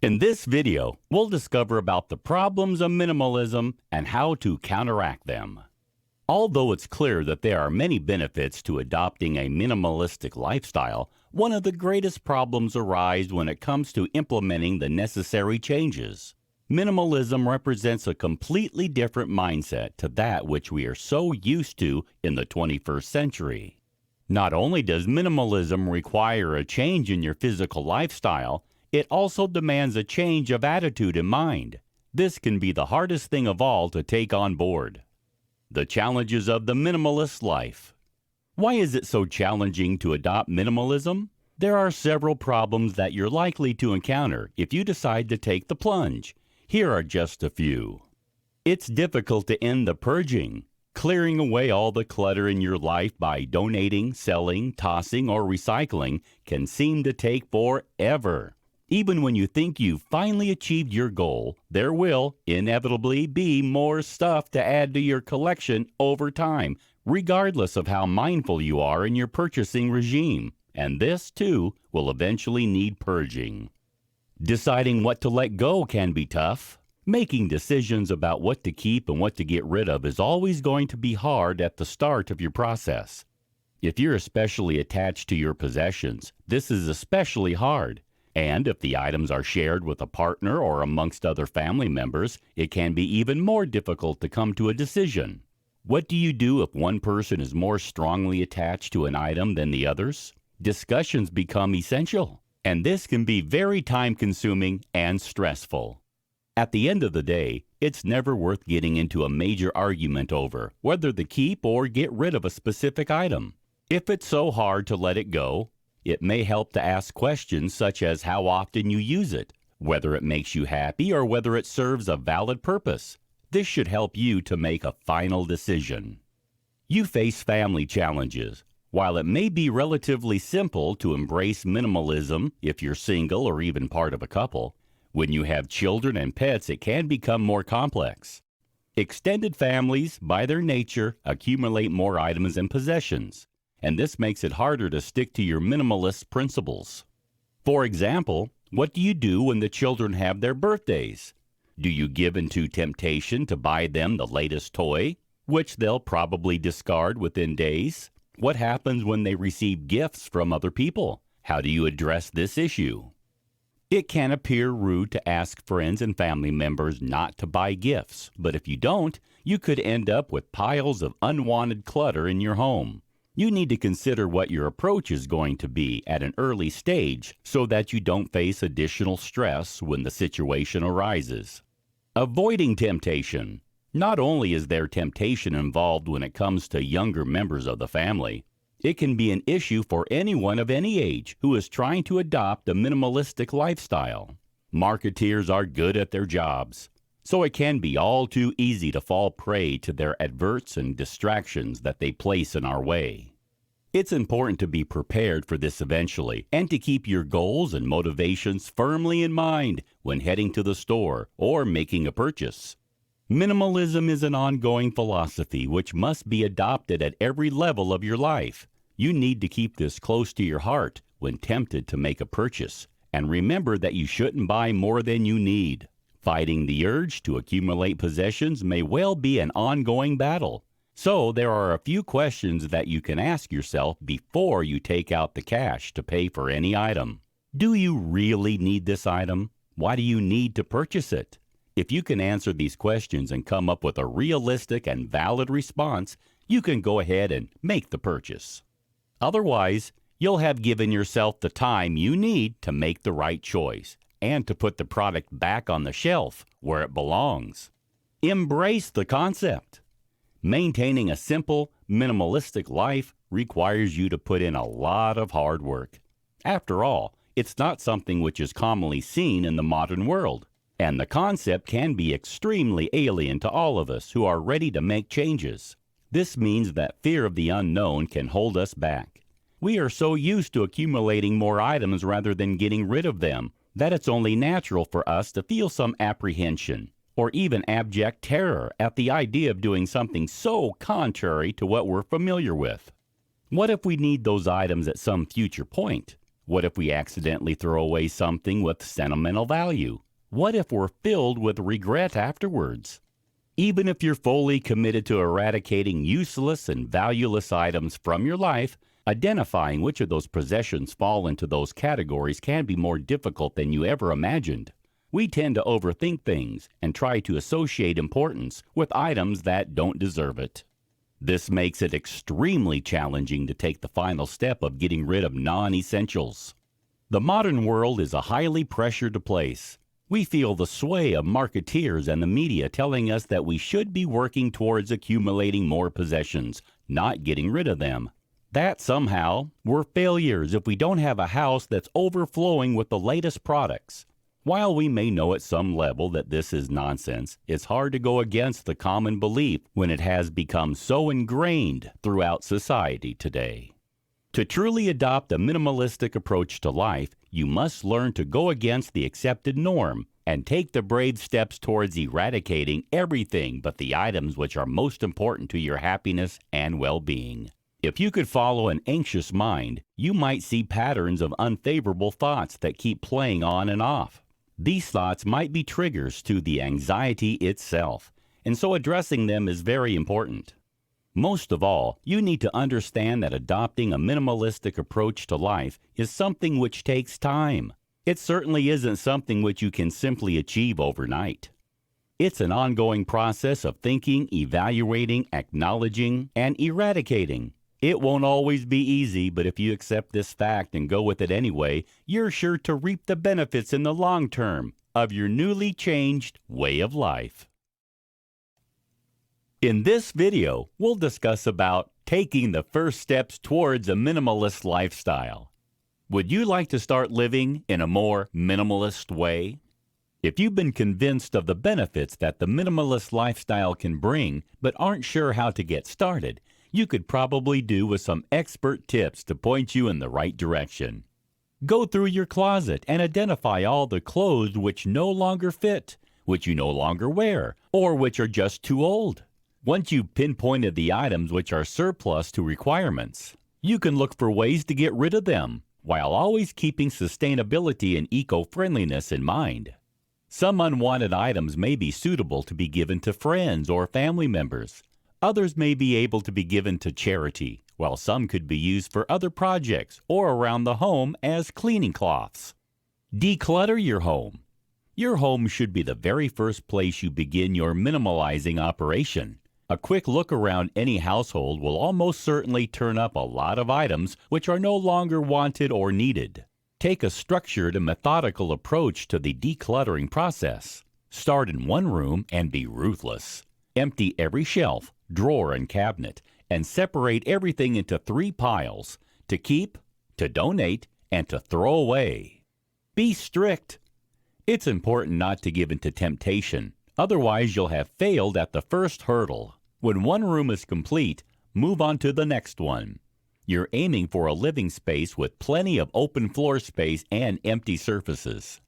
In this video, we'll discover about the problems of minimalism and how to counteract them. Although it's clear that there are many benefits to adopting a minimalistic lifestyle, one of the greatest problems arise when it comes to implementing the necessary changes. Minimalism represents a completely different mindset to that which we are so used to in the 21st century. Not only does minimalism require a change in your physical lifestyle, it also demands a change of attitude and mind. This can be the hardest thing of all to take on board. The challenges of the minimalist life. Why is it so challenging to adopt minimalism? There are several problems that you're likely to encounter if you decide to take the plunge. Here are just a few. It's difficult to end the purging. Clearing away all the clutter in your life by donating, selling, tossing, or recycling can seem to take forever. Even when you think you've finally achieved your goal, there will inevitably be more stuff to add to your collection over time, regardless of how mindful you are in your purchasing regime. And this, too, will eventually need purging. Deciding what to let go can be tough. Making decisions about what to keep and what to get rid of is always going to be hard at the start of your process. If you're especially attached to your possessions, this is especially hard. And if the items are shared with a partner or amongst other family members, it can be even more difficult to come to a decision. What do you do if one person is more strongly attached to an item than the others? Discussions become essential, and this can be very time-consuming and stressful. At the end of the day, it's never worth getting into a major argument over whether to keep or get rid of a specific item. If it's so hard to let it go, it may help to ask questions such as how often you use it, whether it makes you happy, or whether it serves a valid purpose. This should help you to make a final decision. You face family challenges. While it may be relatively simple to embrace minimalism if you're single or even part of a couple, when you have children and pets, it can become more complex. Extended families, by their nature, accumulate more items and possessions, and this makes it harder to stick to your minimalist principles. For example, what do you do when the children have their birthdays? Do you give in to temptation to buy them the latest toy, which they'll probably discard within days? What happens when they receive gifts from other people? How do you address this issue? It can appear rude to ask friends and family members not to buy gifts, but if you don't, you could end up with piles of unwanted clutter in your home. You need to consider what your approach is going to be at an early stage so that you don't face additional stress when the situation arises. Avoiding temptation. Not only is there temptation involved when it comes to younger members of the family, it can be an issue for anyone of any age who is trying to adopt a minimalistic lifestyle. Marketeers are good at their jobs, so it can be all too easy to fall prey to their adverts and distractions that they place in our way. It's important to be prepared for this eventually and to keep your goals and motivations firmly in mind when heading to the store or making a purchase. Minimalism is an ongoing philosophy which must be adopted at every level of your life. You need to keep this close to your heart when tempted to make a purchase, and remember that you shouldn't buy more than you need. Fighting the urge to accumulate possessions may well be an ongoing battle. So there are a few questions that you can ask yourself before you take out the cash to pay for any item. Do you really need this item? Why do you need to purchase it? If you can answer these questions and come up with a realistic and valid response, you can go ahead and make the purchase. Otherwise, you'll have given yourself the time you need to make the right choice and to put the product back on the shelf where it belongs. Embrace the concept. Maintaining a simple, minimalistic life requires you to put in a lot of hard work. After all, it's not something which is commonly seen in the modern world, and the concept can be extremely alien to all of us who are ready to make changes. This means that fear of the unknown can hold us back. We are so used to accumulating more items rather than getting rid of them that it's only natural for us to feel some apprehension or even abject terror at the idea of doing something so contrary to what we're familiar with. What if we need those items at some future point? What if we accidentally throw away something with sentimental value? What if we're filled with regret afterwards? Even if you're fully committed to eradicating useless and valueless items from your life, identifying which of those possessions fall into those categories can be more difficult than you ever imagined. We tend to overthink things and try to associate importance with items that don't deserve it. This makes it extremely challenging to take the final step of getting rid of non-essentials. The modern world is a highly pressured place. We feel the sway of marketeers and the media telling us that we should be working towards accumulating more possessions, not getting rid of them. That somehow we're failures if we don't have a house that's overflowing with the latest products. While we may know at some level that this is nonsense, it's hard to go against the common belief when it has become so ingrained throughout society today. To truly adopt a minimalistic approach to life, you must learn to go against the accepted norm and take the brave steps towards eradicating everything but the items which are most important to your happiness and well-being. If you could follow an anxious mind, you might see patterns of unfavorable thoughts that keep playing on and off. These thoughts might be triggers to the anxiety itself, and so addressing them is very important. Most of all, you need to understand that adopting a minimalistic approach to life is something which takes time. It certainly isn't something which you can simply achieve overnight. It's an ongoing process of thinking, evaluating, acknowledging, and eradicating. It won't always be easy, but if you accept this fact and go with it anyway, you're sure to reap the benefits in the long term of your newly changed way of life. In this video, we'll discuss about taking the first steps towards a minimalist lifestyle. Would you like to start living in a more minimalist way? If you've been convinced of the benefits that the minimalist lifestyle can bring, but aren't sure how to get started, you could probably do with some expert tips to point you in the right direction. Go through your closet and identify all the clothes which no longer fit, which you no longer wear, or which are just too old. Once you've pinpointed the items which are surplus to requirements, you can look for ways to get rid of them, while always keeping sustainability and eco-friendliness in mind. Some unwanted items may be suitable to be given to friends or family members. Others may be able to be given to charity, while some could be used for other projects or around the home as cleaning cloths. Declutter your home. Your home should be the very first place you begin your minimalizing operation. A quick look around any household will almost certainly turn up a lot of items which are no longer wanted or needed. Take a structured and methodical approach to the decluttering process. Start in one room and be ruthless. Empty every shelf, drawer, and cabinet, and separate everything into 3 piles: to keep, to donate, and to throw away. Be strict. It's important not to give in to temptation, otherwise you'll have failed at the first hurdle. When one room is complete, move on to the next one. You're aiming for a living space with plenty of open floor space and empty surfaces.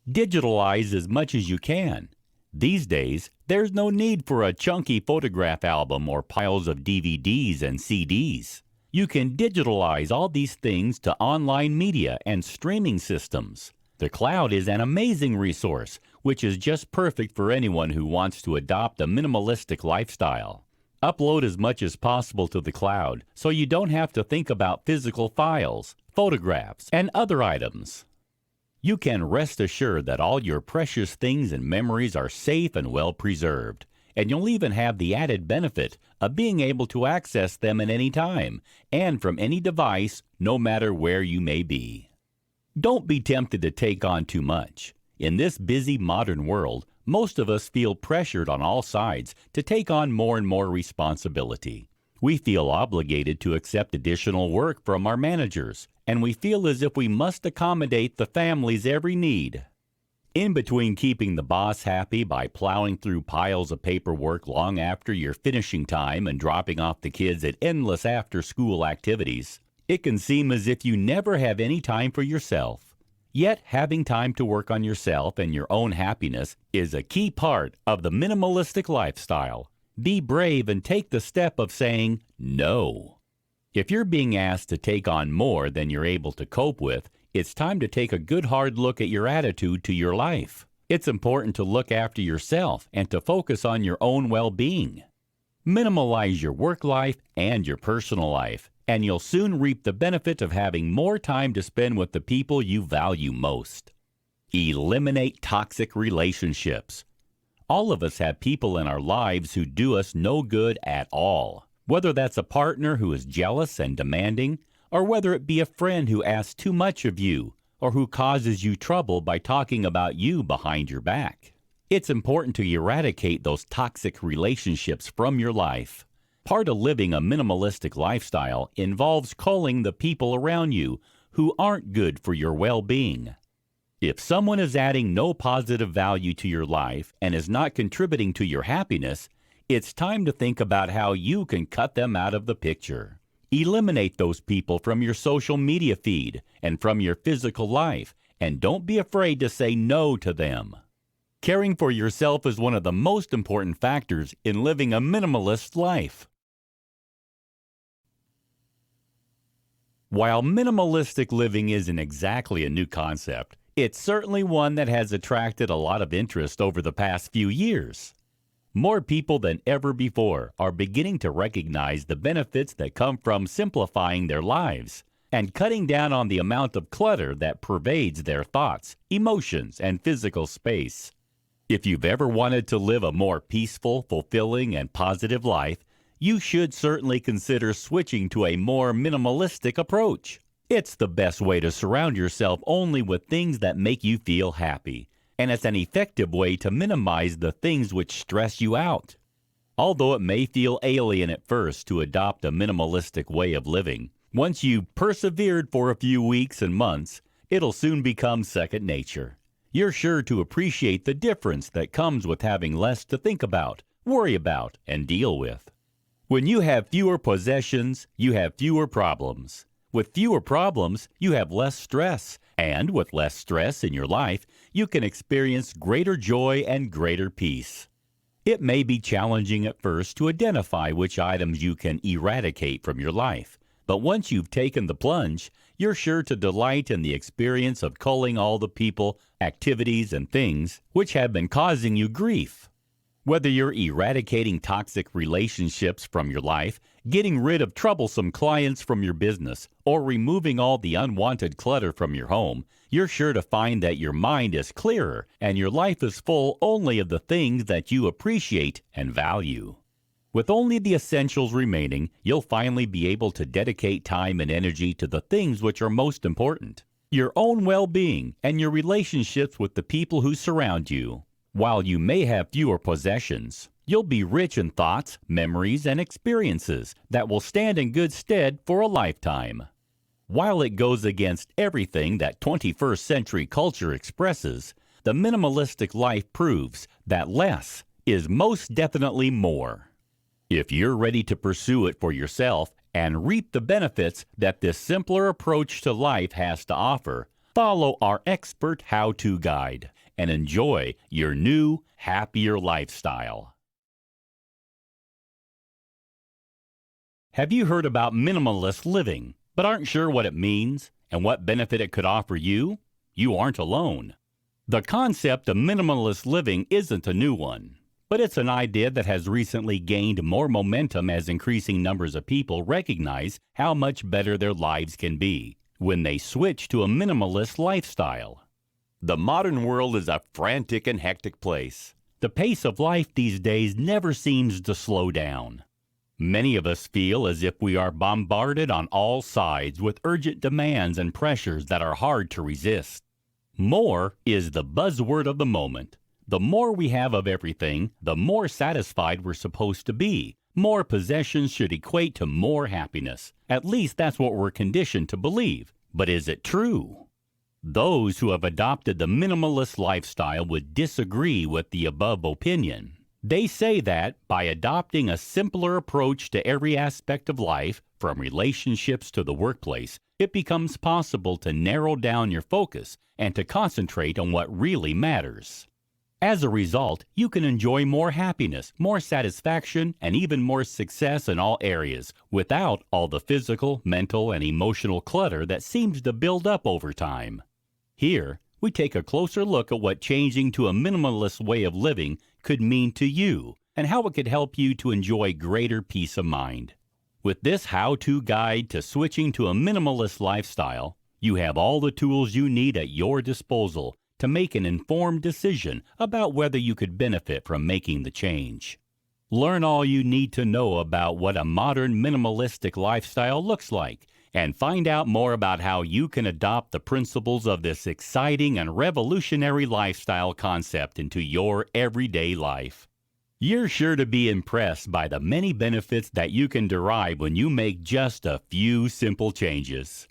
Digitalize as much as you can. These days, there's no need for a chunky photograph album or piles of DVDs and CDs. You can digitalize all these things to online media and streaming systems. The cloud is an amazing resource, which is just perfect for anyone who wants to adopt a minimalistic lifestyle. Upload as much as possible to the cloud so you don't have to think about physical files, photographs, and other items. You can rest assured that all your precious things and memories are safe and well preserved, and you'll even have the added benefit of being able to access them at any time and from any device, no matter where you may be. Don't be tempted to take on too much. In this busy modern world, most of us feel pressured on all sides to take on more and more responsibility. We feel obligated to accept additional work from our managers, and we feel as if we must accommodate the family's every need. In between keeping the boss happy by plowing through piles of paperwork long after your finishing time and dropping off the kids at endless after-school activities, it can seem as if you never have any time for yourself. Yet having time to work on yourself and your own happiness is a key part of the minimalistic lifestyle. Be brave and take the step of saying no. If you're being asked to take on more than you're able to cope with, it's time to take a good hard look at your attitude to your life. It's important to look after yourself and to focus on your own well-being. Minimalize your work life and your personal life, and you'll soon reap the benefit of having more time to spend with the people you value most. Eliminate toxic relationships. All of us have people in our lives who do us no good at all. Whether that's a partner who is jealous and demanding, or whether it be a friend who asks too much of you, or who causes you trouble by talking about you behind your back. It's important to eradicate those toxic relationships from your life. Part of living a minimalistic lifestyle involves culling the people around you who aren't good for your well-being. If someone is adding no positive value to your life and is not contributing to your happiness, it's time to think about how you can cut them out of the picture. Eliminate those people from your social media feed and from your physical life, and don't be afraid to say no to them. Caring for yourself is one of the most important factors in living a minimalist life. While minimalistic living isn't exactly a new concept, it's certainly one that has attracted a lot of interest over the past few years. More people than ever before are beginning to recognize the benefits that come from simplifying their lives and cutting down on the amount of clutter that pervades their thoughts, emotions, and physical space. If you've ever wanted to live a more peaceful, fulfilling, and positive life, you should certainly consider switching to a more minimalistic approach. It's the best way to surround yourself only with things that make you feel happy, and it's an effective way to minimize the things which stress you out. Although it may feel alien at first to adopt a minimalistic way of living, once you've persevered for a few weeks and months, it'll soon become second nature. You're sure to appreciate the difference that comes with having less to think about, worry about, and deal with. When you have fewer possessions, you have fewer problems. With fewer problems, you have less stress, and with less stress in your life, you can experience greater joy and greater peace. It may be challenging at first to identify which items you can eradicate from your life, but once you've taken the plunge, you're sure to delight in the experience of culling all the people, activities, and things which have been causing you grief. Whether you're eradicating toxic relationships from your life, getting rid of troublesome clients from your business, or removing all the unwanted clutter from your home, you're sure to find that your mind is clearer and your life is full only of the things that you appreciate and value. With only the essentials remaining, you'll finally be able to dedicate time and energy to the things which are most important, your own well-being and your relationships with the people who surround you. While you may have fewer possessions, you'll be rich in thoughts, memories, and experiences that will stand in good stead for a lifetime. While it goes against everything that 21st century culture expresses, the minimalistic life proves that less is most definitely more. If you're ready to pursue it for yourself and reap the benefits that this simpler approach to life has to offer, follow our expert how-to guide and enjoy your new, happier lifestyle. Have you heard about minimalist living, but aren't sure what it means and what benefit it could offer you? You aren't alone. The concept of minimalist living isn't a new one, but it's an idea that has recently gained more momentum as increasing numbers of people recognize how much better their lives can be when they switch to a minimalist lifestyle. The modern world is a frantic and hectic place. The pace of life these days never seems to slow down. Many of us feel as if we are bombarded on all sides with urgent demands and pressures that are hard to resist. More is the buzzword of the moment. The more we have of everything, the more satisfied we're supposed to be. More possessions should equate to more happiness. At least that's what we're conditioned to believe. But is it true? Those who have adopted the minimalist lifestyle would disagree with the above opinion. They say that by adopting a simpler approach to every aspect of life, from relationships to the workplace, it becomes possible to narrow down your focus and to concentrate on what really matters. As a result, you can enjoy more happiness, more satisfaction, and even more success in all areas without all the physical, mental, and emotional clutter that seems to build up over time. Here, we take a closer look at what changing to a minimalist way of living could mean to you and how it could help you to enjoy greater peace of mind. With this how-to guide to switching to a minimalist lifestyle, you have all the tools you need at your disposal to make an informed decision about whether you could benefit from making the change. Learn all you need to know about what a modern minimalistic lifestyle looks like, and find out more about how you can adopt the principles of this exciting and revolutionary lifestyle concept into your everyday life. You're sure to be impressed by the many benefits that you can derive when you make just a few simple changes.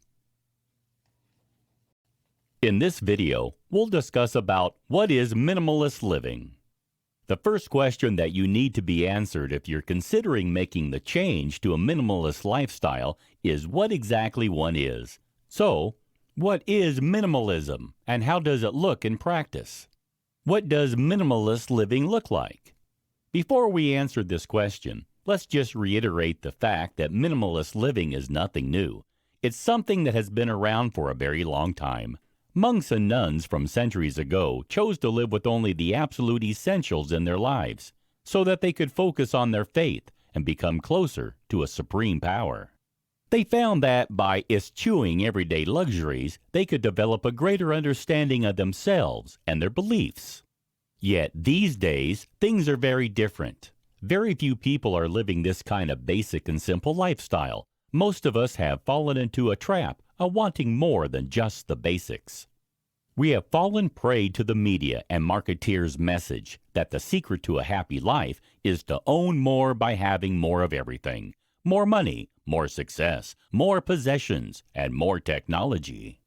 In this video, we'll discuss about what is minimalist living. The first question that you need to be answered if you're considering making the change to a minimalist lifestyle is what exactly one is. So, what is minimalism and how does it look in practice? What does minimalist living look like? Before we answer this question, let's just reiterate the fact that minimalist living is nothing new. It's something that has been around for a very long time. Monks and nuns from centuries ago chose to live with only the absolute essentials in their lives, so that they could focus on their faith and become closer to a supreme power. They found that by eschewing everyday luxuries, they could develop a greater understanding of themselves and their beliefs. Yet these days, things are very different. Very few people are living this kind of basic and simple lifestyle. Most of us have fallen into a trap of wanting more than just the basics. We have fallen prey to the media and marketeers' message that the secret to a happy life is to own more by having more of everything. More money, more success, more possessions, and more technology.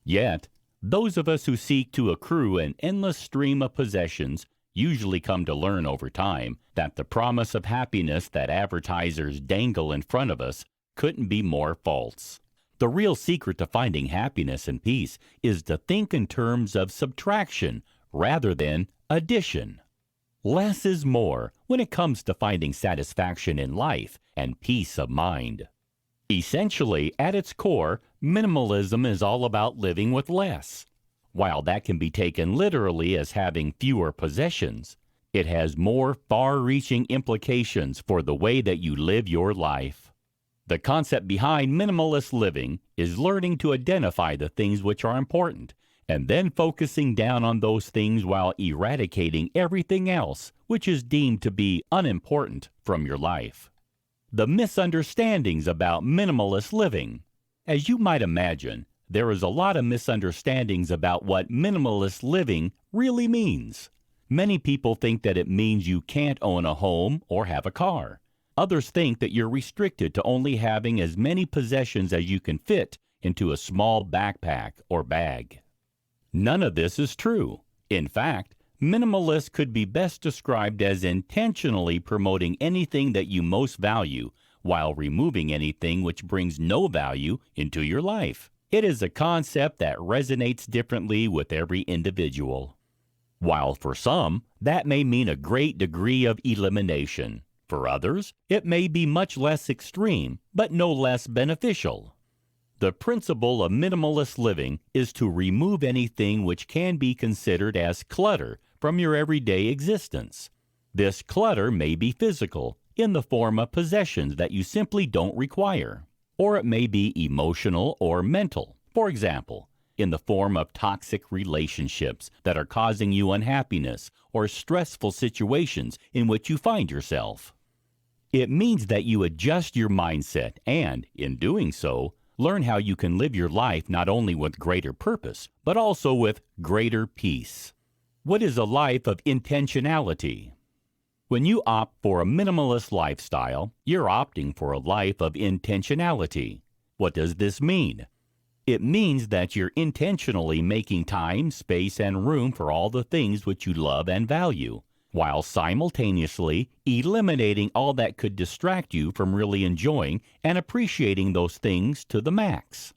Yet, those of us who seek to accrue an endless stream of possessions usually come to learn over time that the promise of happiness that advertisers dangle in front of us couldn't be more false. The real secret to finding happiness and peace is to think in terms of subtraction rather than addition. Less is more when it comes to finding satisfaction in life and peace of mind. Essentially, at its core, minimalism is all about living with less. While that can be taken literally as having fewer possessions, it has more far-reaching implications for the way that you live your life. The concept behind minimalist living is learning to identify the things which are important, and then focusing down on those things while eradicating everything else which is deemed to be unimportant from your life. The misunderstandings about minimalist living. As you might imagine, there is a lot of misunderstandings about what minimalist living really means. Many people think that it means you can't own a home or have a car. Others think that you're restricted to only having as many possessions as you can fit into a small backpack or bag. None of this is true. In fact, minimalist could be best described as intentionally promoting anything that you most value while removing anything which brings no value into your life. It is a concept that resonates differently with every individual. While for some, that may mean a great degree of elimination. For others, it may be much less extreme, but no less beneficial. The principle of minimalist living is to remove anything which can be considered as clutter from your everyday existence. This clutter may be physical, in the form of possessions that you simply don't require, or it may be emotional or mental, for example, in the form of toxic relationships that are causing you unhappiness or stressful situations in which you find yourself. It means that you adjust your mindset and, in doing so, learn how you can live your life not only with greater purpose, but also with greater peace. What is a life of intentionality? When you opt for a minimalist lifestyle, you're opting for a life of intentionality. What does this mean? It means that you're intentionally making time, space, and room for all the things which you love and value, while simultaneously eliminating all that could distract you from really enjoying and appreciating those things to the max.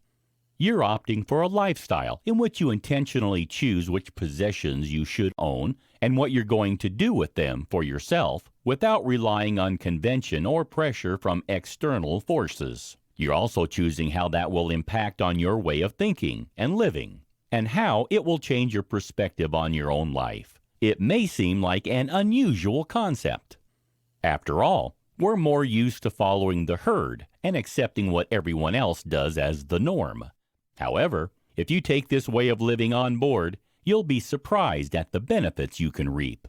You're opting for a lifestyle in which you intentionally choose which possessions you should own and what you're going to do with them for yourself without relying on convention or pressure from external forces. You're also choosing how that will impact on your way of thinking and living, and how it will change your perspective on your own life. It may seem like an unusual concept. After all, we're more used to following the herd and accepting what everyone else does as the norm. However, if you take this way of living on board, you'll be surprised at the benefits you can reap.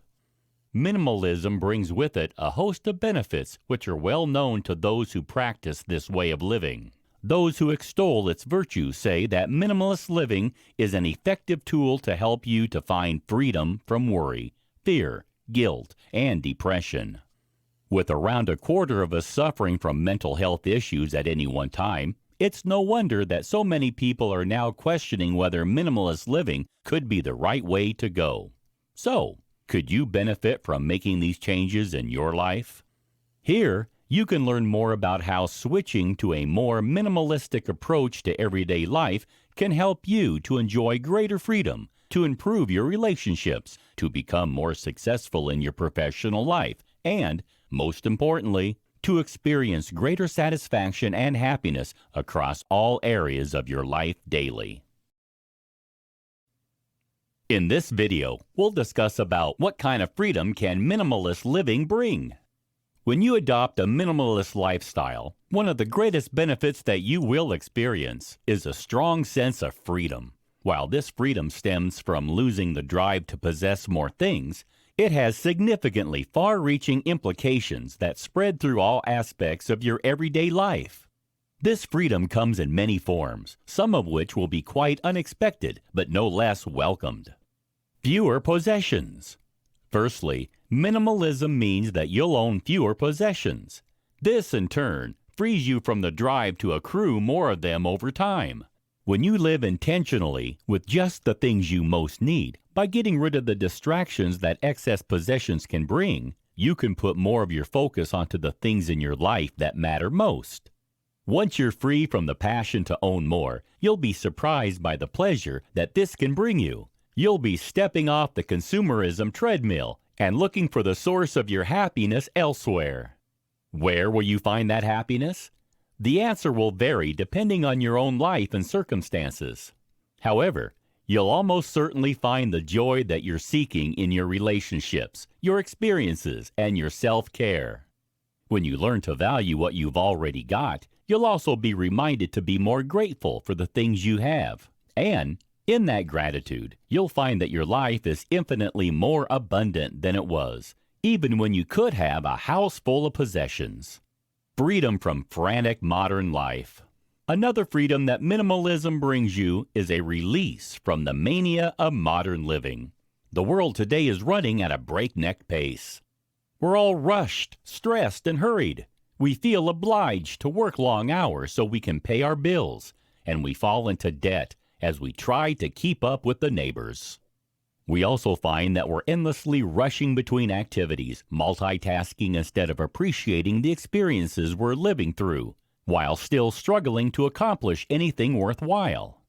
Minimalism brings with it a host of benefits which are well known to those who practice this way of living. Those who extol its virtues say that minimalist living is an effective tool to help you to find freedom from worry, fear, guilt, and depression. With around a quarter of us suffering from mental health issues at any one time, it's no wonder that so many people are now questioning whether minimalist living could be the right way to go. So, could you benefit from making these changes in your life? Here, you can learn more about how switching to a more minimalistic approach to everyday life can help you to enjoy greater freedom, to improve your relationships, to become more successful in your professional life, and, most importantly, to experience greater satisfaction and happiness across all areas of your life daily. In this video, we'll discuss about what kind of freedom can minimalist living bring. When you adopt a minimalist lifestyle, one of the greatest benefits that you will experience is a strong sense of freedom. While this freedom stems from losing the drive to possess more things, it has significantly far-reaching implications that spread through all aspects of your everyday life. This freedom comes in many forms, some of which will be quite unexpected, but no less welcomed. Fewer possessions. Firstly, minimalism means that you'll own fewer possessions. This, in turn, frees you from the drive to accrue more of them over time. When you live intentionally with just the things you most need, by getting rid of the distractions that excess possessions can bring, you can put more of your focus onto the things in your life that matter most. Once you're free from the passion to own more, you'll be surprised by the pleasure that this can bring you. You'll be stepping off the consumerism treadmill and looking for the source of your happiness elsewhere. Where will you find that happiness? The answer will vary depending on your own life and circumstances. However, you'll almost certainly find the joy that you're seeking in your relationships, your experiences, and your self-care. When you learn to value what you've already got, you'll also be reminded to be more grateful for the things you have. And in that gratitude, you'll find that your life is infinitely more abundant than it was, even when you could have a house full of possessions. Freedom from frantic modern life. Another freedom that minimalism brings you is a release from the mania of modern living. The world today is running at a breakneck pace. We're all rushed, stressed, and hurried. We feel obliged to work long hours so we can pay our bills, and we fall into debt as we try to keep up with the neighbors. We also find that we're endlessly rushing between activities, multitasking instead of appreciating the experiences we're living through, while still struggling to accomplish anything worthwhile.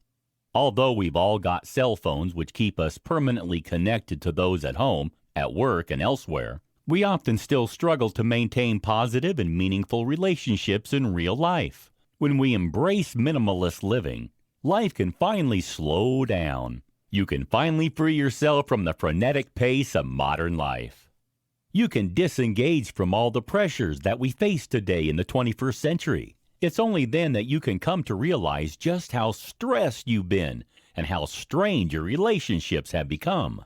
Although we've all got cell phones which keep us permanently connected to those at home, at work, and elsewhere, we often still struggle to maintain positive and meaningful relationships in real life. When we embrace minimalist living, life can finally slow down. You can finally free yourself from the frenetic pace of modern life. You can disengage from all the pressures that we face today in the 21st century. It's only then that you can come to realize just how stressed you've been and how strained your relationships have become.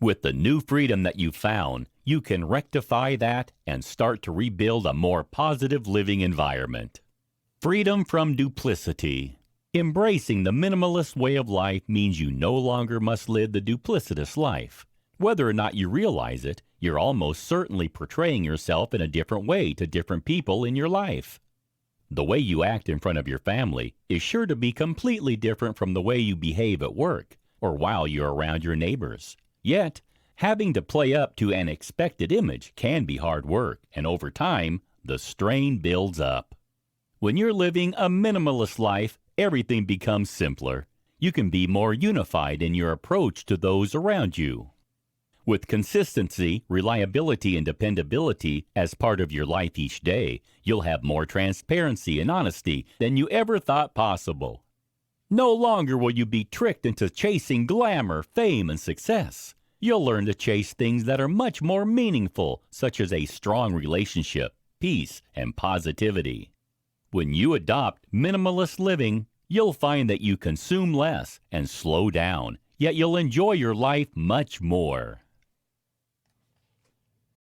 With the new freedom that you've found, you can rectify that and start to rebuild a more positive living environment. Freedom from duplicity. Embracing the minimalist way of life means you no longer must live the duplicitous life. Whether or not you realize it, you're almost certainly portraying yourself in a different way to different people in your life. The way you act in front of your family is sure to be completely different from the way you behave at work or while you're around your neighbors. Yet, having to play up to an expected image can be hard work, and over time, the strain builds up. When you're living a minimalist life, everything becomes simpler. You can be more unified in your approach to those around you. With consistency, reliability, and dependability as part of your life each day, you'll have more transparency and honesty than you ever thought possible. No longer will you be tricked into chasing glamour, fame, and success. You'll learn to chase things that are much more meaningful, such as a strong relationship, peace, and positivity. When you adopt minimalist living, you'll find that you consume less and slow down, yet you'll enjoy your life much more.